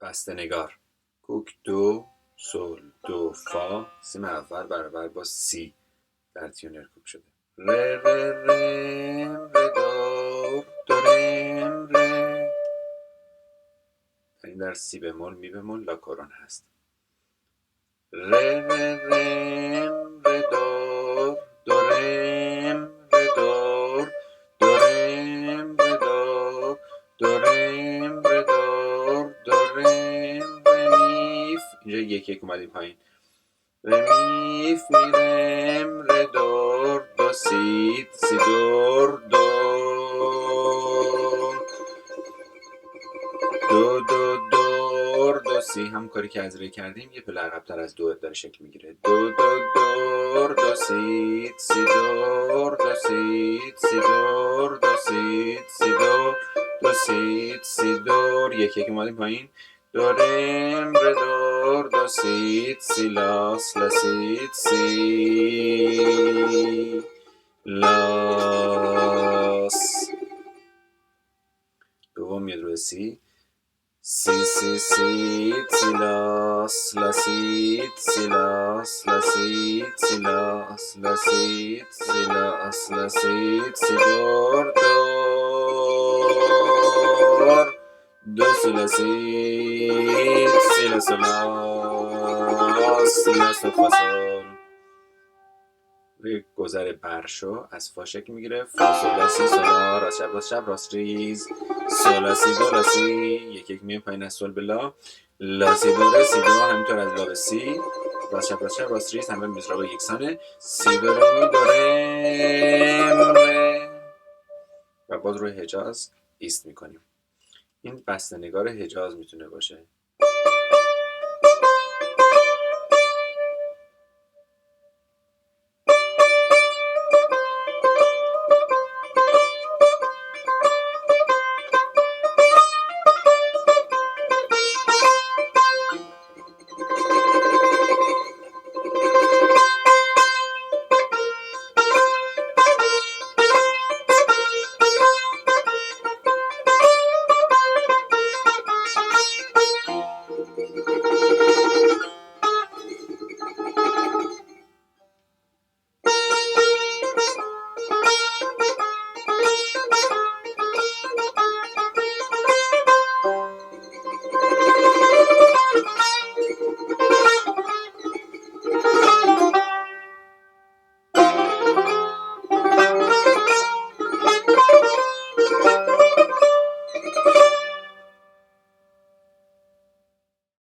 بسته‌نگار: کوک دو، سل دو فا، سیم اول برابر با سی در تیونر کوک شده. ر ر رم ر دور دو رم ره. این در سی بمول می بمول لا کورون هست. ر ر رم ر دور دو رم ر دور دو رم ر دور دو رم ر دور دو رم ر میف. اینجا یک یک اومدیم پایین. ر میف می رم ر دور دو سید سی دور دو دو دو دور دو سی. هم کاری که از ری کردیم یه پله عقب‌تر از دو داره شکل میگیره. دو دو دور دو سید سی دور دو سید سی دور دو سید سی دور دو سید سی دور. یک یک اومدیم پایین. دو رم ر دور دو سید سی لاس لا سید سی لاس. دوم میاد روی سی. سی سی سید سی لاس لا سید سی لاس لا سید سی لاس لا سید سی لاس لا سید سی دور دور دو سی لا سید سی لا سو لاس سی لا سو فا سول. روی گذر برشو از فا شکل میگیره. فا سول لا سی سولا راست چپ راست ریز سولا سی دو لا سی. یک یک میه پایین از سول به لا. لا سی دو ره سی دو. همینطور از لا به سی راست چپ راست ریز. همه مصرع یکسانه. سی دو ره می دو رم ره. و باز روی حجاز ایست میکنیم. این بسته‌نگار حجاز میتونه باشه.